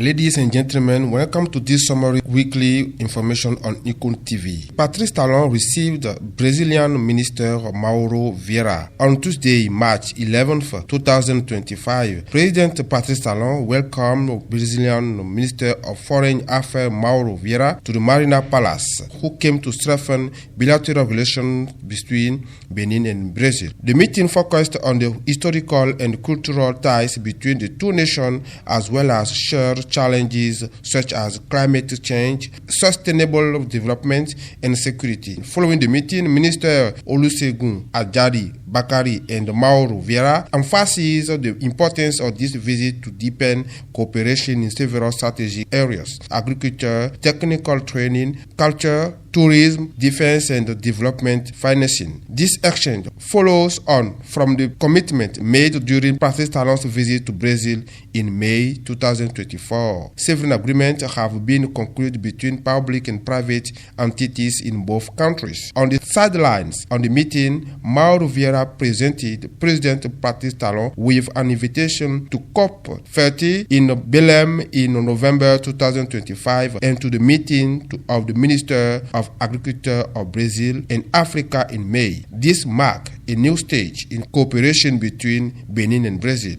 Ladies and gentlemen, welcome to this summary weekly information on Icon TV. Patrice Talon received Brazilian Minister Mauro Vieira on Tuesday, March 11, 2025. President Patrice Talon welcomed Brazilian Minister of Foreign Affairs Mauro Vieira to the Marina Palace, who came to strengthen bilateral relations between Benin and Brazil. The meeting focused on the historical and cultural ties between the two nations, as well as shared challenges such as climate change, sustainable development, and security. Following the meeting, Minister Olusegun Ajadi Bakari and Mauro Vieira emphasized the importance of this visit to deepen cooperation in several strategic areas: agriculture, technical training, culture, tourism, defense and development financing. This exchange follows on from the commitment made during Patrice Talon's visit to Brazil in May 2024. Several agreements have been concluded between public and private entities in both countries. On the sidelines of the meeting, Mauro Vieira presented President Patrice Talon with an invitation to COP30 in Belém in November 2025 and to the meeting of the Minister of Agriculture of Brazil and Africa in May. This marks a new stage in cooperation between Benin and Brazil.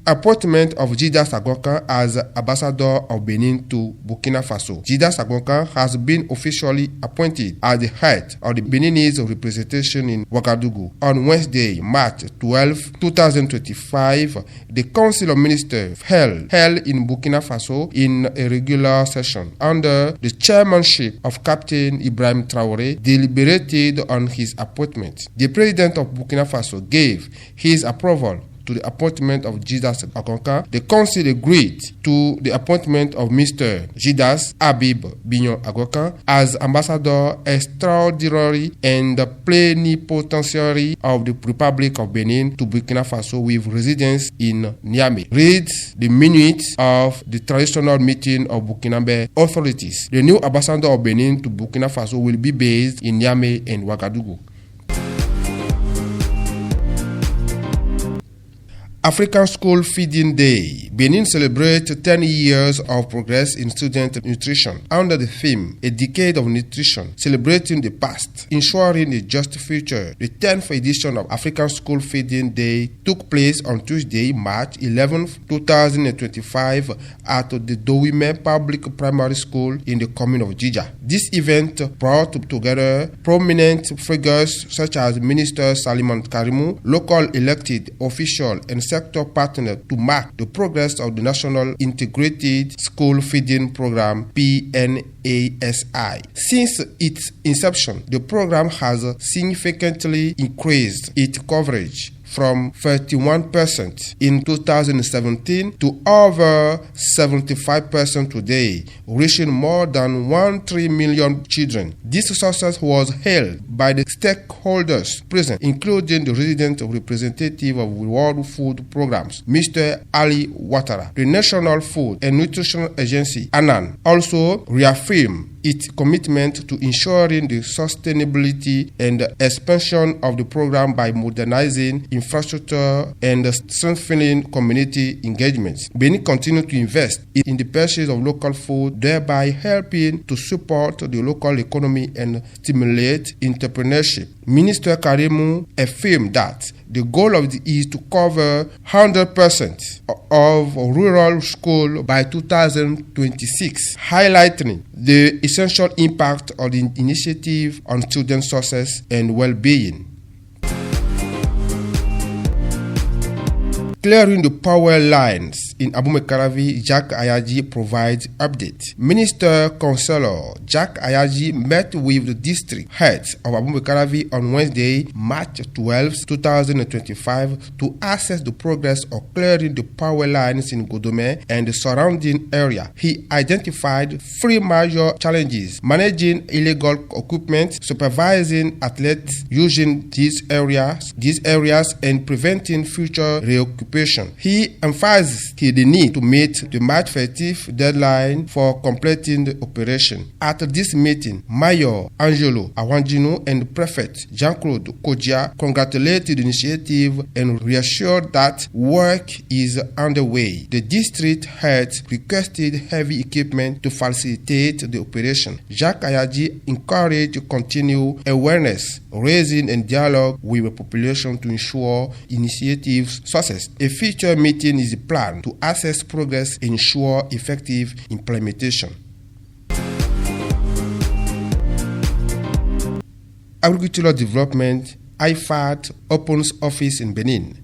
Appointment of Djidas Agonkan as Ambassador of Benin to Burkina Faso. Djidas Agonkan has been officially appointed as the head of the Beninese representation in Ouagadougou. On Wednesday, March 12, 2025, the Council of Ministers held in Burkina Faso in a regular session under the chairmanship of Captain Ibrahim Traoré, deliberated on his appointment. The President of Burkina Faso gave his approval to the appointment of Djidas Agonkan. The Council agreed to the appointment of Mr. Djidas Habib Bignon Agonkan as Ambassador Extraordinary and Plenipotentiary of the Republic of Benin to Burkina Faso with residence in Niamey. Read the minutes of the traditional meeting of Burkinabe authorities. The new Ambassador of Benin to Burkina Faso will be based in Niamey and Ouagadougou. African School Feeding Day. Benin celebrates 10 years of progress in student nutrition under the theme A Decade of Nutrition, Celebrating the Past, Ensuring a Just Future. The 10th edition of African School Feeding Day took place on Tuesday, March 11, 2025 at the Dowime Public Primary School in the commune of Djidja. This event brought together prominent figures such as Minister Saliman Karimou, local elected officials, and sector partner to mark the progress of the National Integrated School Feeding Program PNASI. Since its inception, the program has significantly increased its coverage from 31% in 2017 to over 75% today, reaching more than 13 million children. This success was hailed by the stakeholders present, including the resident representative of World Food Programs, Mr. Ali Ouattara. The National Food and Nutrition Agency, ANAN, also reaffirmed its commitment to ensuring the sustainability and expansion of the program by modernizing infrastructure and strengthening community engagements. Benin continues to invest in the purchase of local food, thereby helping to support the local economy and stimulate entrepreneurship. Minister Karimou affirmed that the goal of is to cover 100% of rural schools by 2026, highlighting the essential impact of the initiative on student success and well-being. Clearing the power lines in Abomey-Caravi, Jack Ayaji provides update. Minister Councillor Jack Ayaji met with the district heads of Abomey-Caravi on Wednesday, March 12, 2025 to assess the progress of clearing the power lines in Godome and the surrounding area. He identified three major challenges: managing illegal equipment, supervising athletes using these areas, and preventing future reoccupation. He emphasized he the need to meet the March 30th deadline for completing the operation. At this meeting, Mayor Angelo Awanjinu and Prefect Jean-Claude Kodja congratulated the initiative and reassured that work is underway. The district head requested heavy equipment to facilitate the operation. Jacques Ayaji encouraged continued awareness raising and dialogue with the population to ensure initiatives' success. A future meeting is planned to assess progress and ensure effective implementation. Agricultural Development, IFAD, opens office in Benin.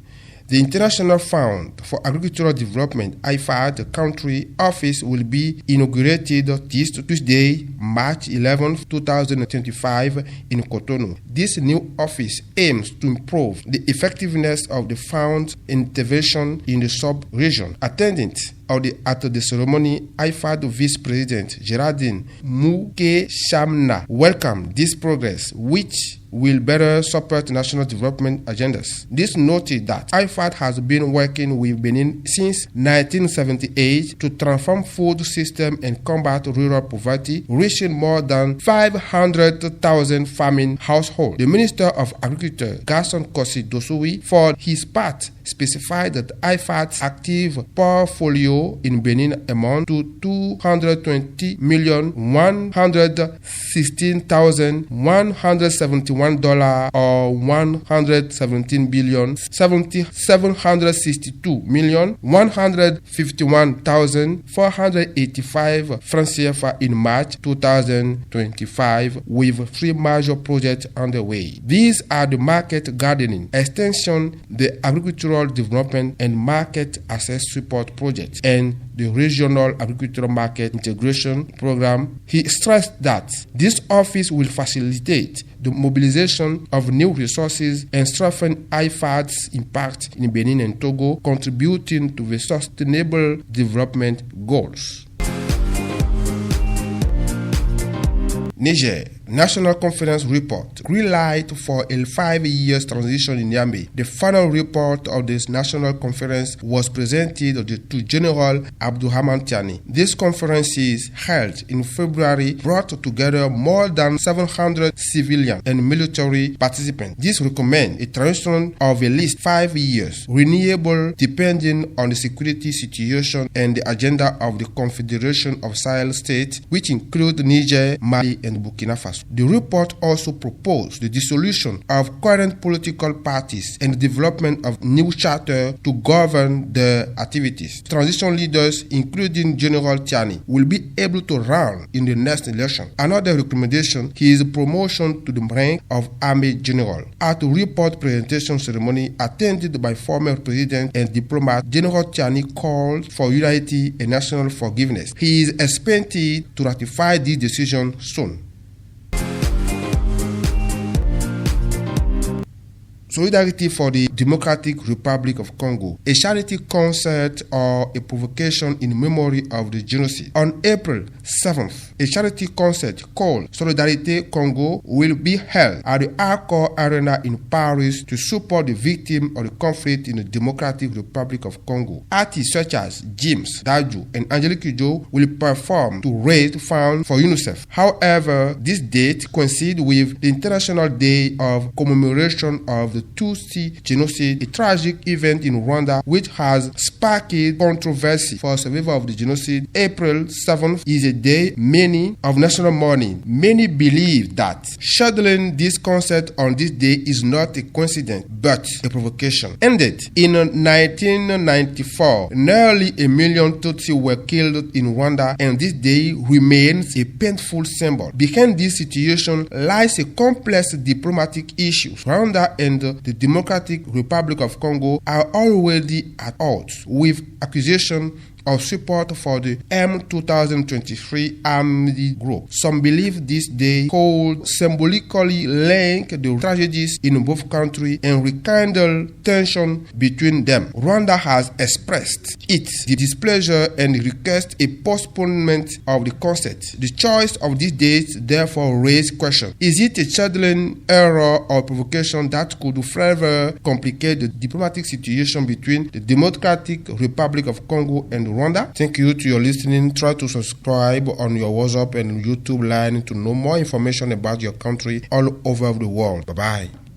The International Fund for Agricultural Development, IFAD, country office will be inaugurated this Tuesday, March 11, 2025 in Cotonou. This new office aims to improve the effectiveness of the fund's intervention in the sub-region. Attending at the ceremony, IFAD Vice President Gerardine Mouke-Shamna welcomed this progress, which will better support national development agendas. This noted that IFAD has been working with Benin since 1978 to transform food system and combat rural poverty, reaching more than 500,000 farming households. The Minister of Agriculture, Gaston Kossi Dossoui, for his part, specified that IFAD's active portfolio in Benin amounts to $220,116,171 or $172,151,485 francs CFA in March 2025, with 3 major projects underway. These are the market gardening, extension, the agricultural development and market access support projects, and the regional agricultural market integration program. He stressed that this office will facilitate the mobilization of new resources and strengthen IFAD's impact in Benin and Togo, contributing to the sustainable development goals. Niger National Conference Report. Green light for a 5-year transition in Niamey. The final report of this National Conference was presented to General Abdourahmane Tiani. This conference is held in February, brought together more than 700 civilian and military participants. This recommends a transition of at least 5 years, renewable depending on the security situation and the agenda of the Confederation of Sahel States, which include Niger, Mali, and Burkina Faso. The report also proposed the dissolution of current political parties and the development of new charter to govern the activities. Transition leaders, including General Tiani, will be able to run in the next election. Another recommendation is promotion to the rank of Army General. At the report presentation ceremony attended by former President and diplomat, General Tiani called for unity and national forgiveness. He is expected to ratify this decision soon. Solidarity for the Democratic Republic of Congo, a charity concert or a provocation in memory of the genocide. On April 7th, a charity concert called Solidarité Congo will be held at the Accor Arena in Paris to support the victims of the conflict in the Democratic Republic of Congo. Artists such as James Daju and Angelique Kidjo will perform to raise funds for UNICEF. However, this date coincides with the International Day of Commemoration of the Tutsi genocide, a tragic event in Rwanda which has sparked controversy for survivors of the genocide. April 7th is a day of national mourning. Many believe that scheduling this concert on this day is not a coincidence but a provocation. Ended in 1994, nearly 1 million Tutsi were killed in Rwanda, and this day remains a painful symbol. Behind this situation lies a complex diplomatic issue. Rwanda and the Democratic Republic of Congo are already at odds, with accusations of support for the M2023 armed group. Some believe this day could symbolically link the tragedies in both countries and rekindle tension between them. Rwanda has expressed its displeasure and request a postponement of the concert. The choice of these dates therefore raises questions. Is it a scheduling error or provocation that could further complicate the diplomatic situation between the Democratic Republic of Congo and Rwanda? Thank you to your listening. Try to subscribe on your WhatsApp and YouTube line to know more information about your country all over the world. Bye-bye.